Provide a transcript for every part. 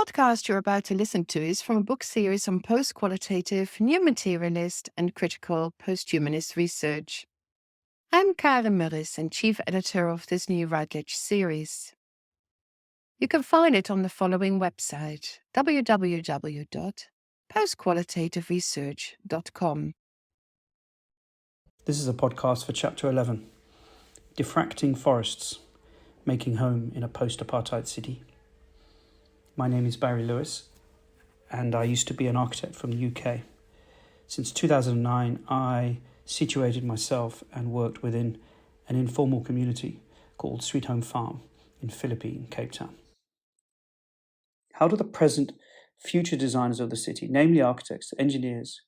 podcast you're about to listen to is from a book series on post-qualitative, new materialist, and critical post-humanist research. I'm Karen Murris and chief editor of this new Routledge series. You can find it on the following website, www.postqualitativeresearch.com. This is a podcast for Chapter 11, Diffracting Forests, Making Home in a Post-Apartheid City. My name is Barry Lewis, and I used to be an architect from the UK. Since 2009, I situated myself and worked within an informal community called Sweet Home Farm in Philippine, Cape Town. How do the present future designers of the city, namely architects, engineers,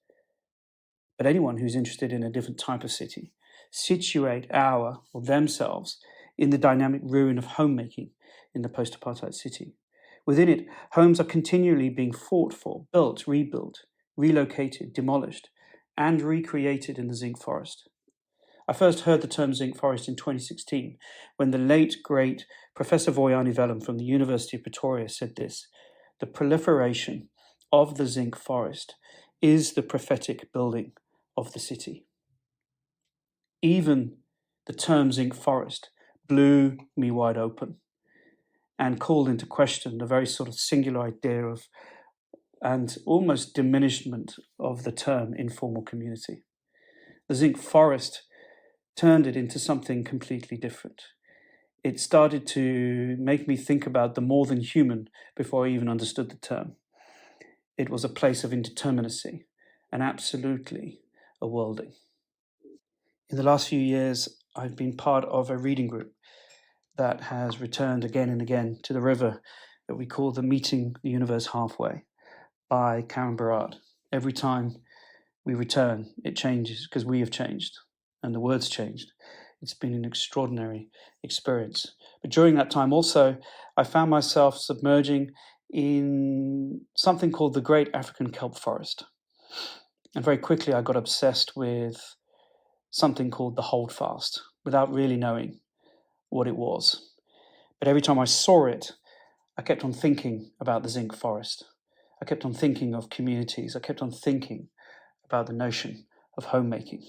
but anyone who's interested in a different type of city, situate themselves in the dynamic ruin of homemaking in the post-apartheid city? Within it, homes are continually being fought for, built, rebuilt, relocated, demolished, and recreated in the zinc forest. I first heard the term zinc forest in 2016 when the late, great Professor Voyani Vellum from the University of Pretoria said this: "The proliferation of the zinc forest is the prophetic building of the city." Even the term zinc forest blew me wide open and called into question the very sort of singular idea of and almost diminishment of the term informal community. The zinc forest turned it into something completely different. It started to make me think about the more than human before I even understood the term. It was a place of indeterminacy and absolutely a worlding. In the last few years, I've been part of a reading group that has returned again and again to the river that we call the Meeting the Universe Halfway by Karen Barad. Every time we return, it changes because we have changed and the words changed. It's been an extraordinary experience. But during that time also, I found myself submerging in something called the Great African Kelp Forest. And very quickly I got obsessed with something called the holdfast without really knowing what it was. But every time I saw it, I kept on thinking about the zinc forest. I kept on thinking of communities. I kept on thinking about the notion of homemaking.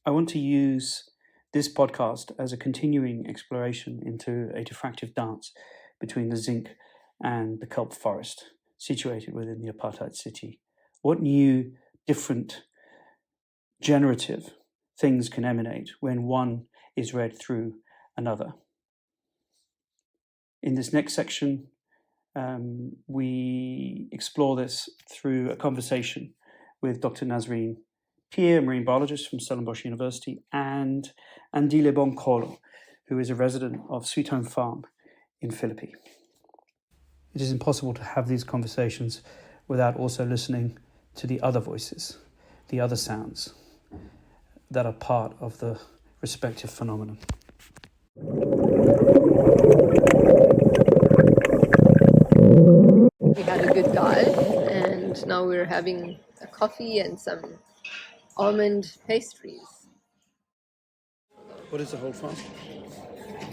I want to use this podcast as a continuing exploration into a diffractive dance between the zinc and the kelp forest situated within the apartheid city. What new, different, generative things can emanate when one is read through another. In this next section, we explore this through a conversation with Dr. Nazreen Pierre, a marine biologist from Stellenbosch University, and Andile Bonkolo, who is a resident of Sweet Home Farm in Philippines. It is impossible to have these conversations without also listening to the other voices, the other sounds that are part of the respective phenomenon. We had a good dive, and now we're having a coffee and some almond pastries. What is the holdfast?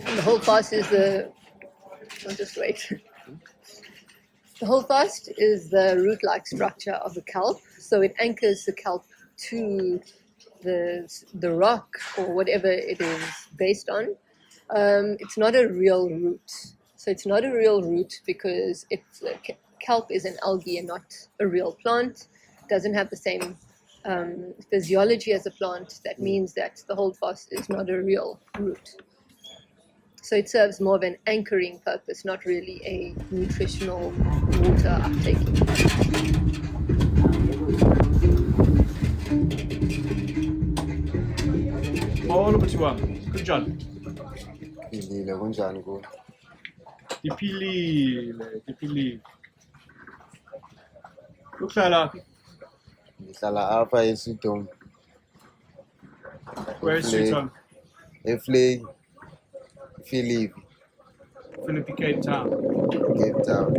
And the holdfast is the... I'll just wait. The holdfast is the root-like structure of the kelp, so it anchors the kelp to the rock or whatever it is based on. It's not a real root. So it's not a real root because kelp is an algae and not a real plant. It doesn't have the same physiology as a plant. That means that the holdfast is not a real root. So it serves more of an anchoring purpose, not really a nutritional water uptaking purpose. Molo butiwang, kunjani? Philile kunjani ku? Diphilile. Uhlala Ngihlala apha eSidom. where is Sweet Home? eFlake, Philip, Philippi, Cape Town. Cape Town.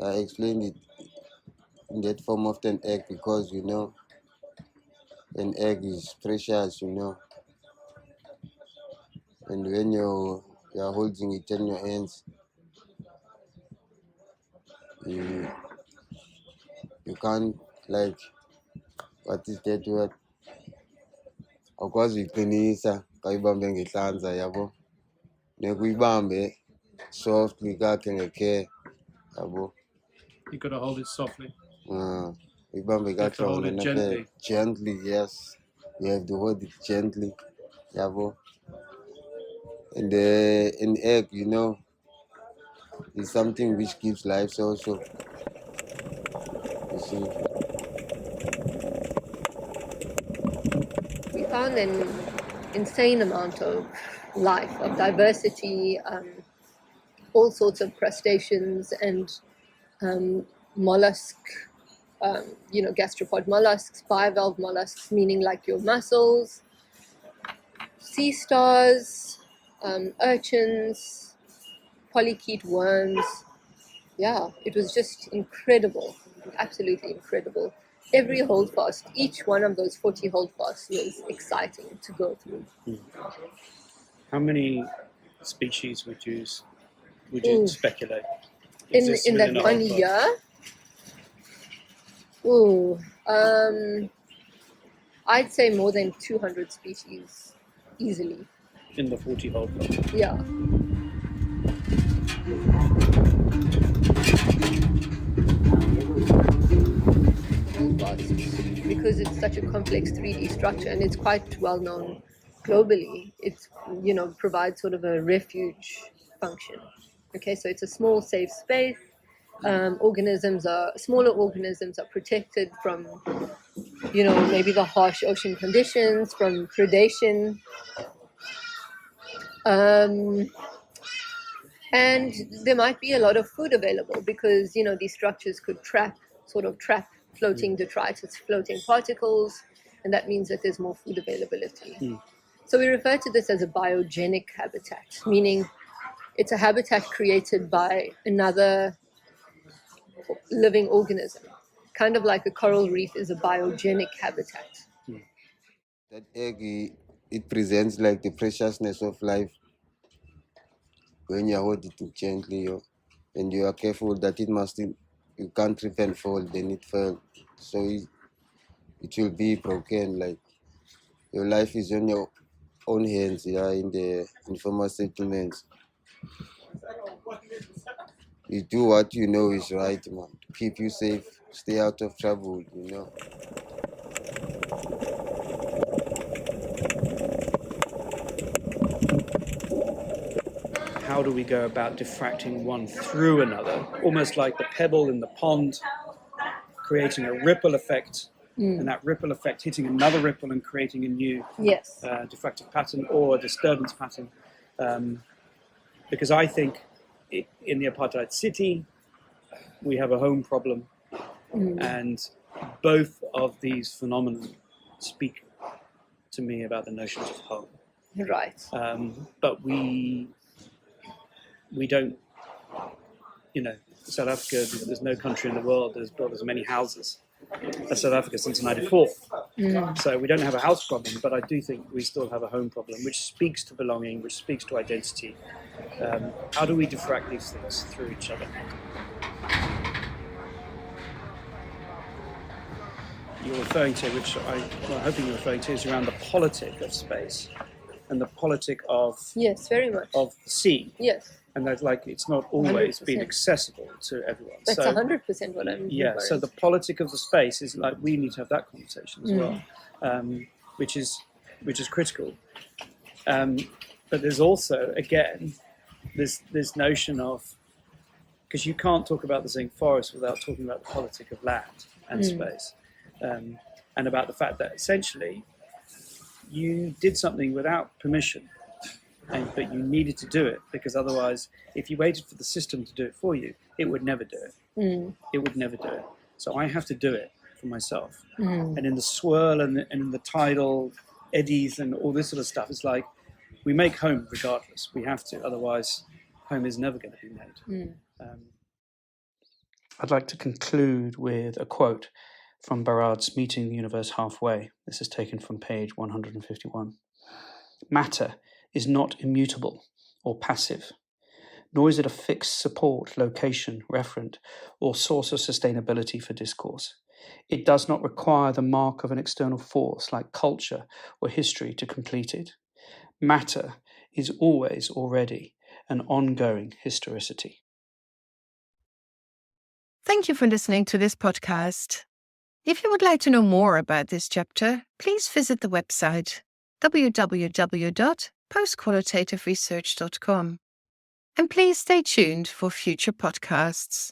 I explained it in that form of an egg because an egg is precious, you know. And when you're holding it in your hands, you can't, like, what is that word? Awukwazi uyiqinisa xa uyibambe ngehlanza, yabo. Nekuyibambe softly kakhe ngecare, yabo. You've got to hold it softly. Uyibambe You have to hold kahle it ngeke gently. gently, yes. You have to hold it gently, yabo. And an egg, you know, is something which gives life also. You see. We found an insane amount of life, of diversity, all sorts of crustaceans and mollusk, gastropod mollusks, bivalve mollusks, meaning like your mussels, sea stars, urchins, polychaete worms. Yeah, it was just incredible, absolutely incredible. Every holdfast, each one of those 40 holdfasts was exciting to go through. How many species would you Ooh. speculate In existed that within a one holdfast? year, I'd say more than 200 species, easily. In the 40 holdfast? Yeah. Holdfast, because it's such a complex 3D structure and it's quite well known globally, it provides sort of a refuge function. Okay, so it's a small safe space. Smaller organisms are protected from maybe the harsh ocean conditions, from predation, and there might be a lot of food available because these structures could trap floating detritus, floating particles, and that means that there's more food availability. So we refer to this as a biogenic habitat, meaning it's a habitat created by another living organism, kind of like a coral reef is a biogenic habitat. That egg, it presents like the preciousness of life when you hold it gently, and you are careful that you can't trip and fall, then it fell. So it will be broken, like your life is on your own hands, in the informal settlements. You do what you know is right, man, to keep you safe, stay out of trouble, How do we go about diffracting one through another? Almost like the pebble in the pond, creating a ripple effect, and that ripple effect hitting another ripple and creating a new diffractive pattern or a disturbance pattern. Because I think in the apartheid city, we have a home problem, and both of these phenomena speak to me about the notions of home. Right. But we don't, South Africa, there's no country in the world that has built as many houses as South Africa since '94. So we don't have a house problem, but I do think we still have a home problem, which speaks to belonging, which speaks to identity. How do we diffract these things through each other? You're referring to, which I'm hoping you're referring to, is around the politic of space and the politic of very much of the sea. Yes. And that, it's not always 100%. been accessible to everyone. That's so 100% what I'm yeah. So the politic of the space is we need to have that conversation as well, which is critical. But there's also again this notion of, because you can't talk about the zinc forest without talking about the politic of land and space, and about the fact that essentially you did something without permission. But you needed to do it because otherwise, if you waited for the system to do it for you, it would never do it. It would never do it. So I have to do it for myself. And in the swirl and in the tidal eddies and all this sort of stuff, it's like we make home regardless. We have to. Otherwise, home is never going to be made. I'd like to conclude with a quote from Barad's Meeting the Universe Halfway. This is taken from page 151. Matter is not immutable or passive, nor is it a fixed support, location, referent, or source of sustainability for discourse. It does not require the mark of an external force like culture or history to complete it. Matter is always already an ongoing historicity. Thank you for listening to this podcast. If you would like to know more about this chapter, please visit the website www.postqualitativeresearch.com. And please stay tuned for future podcasts.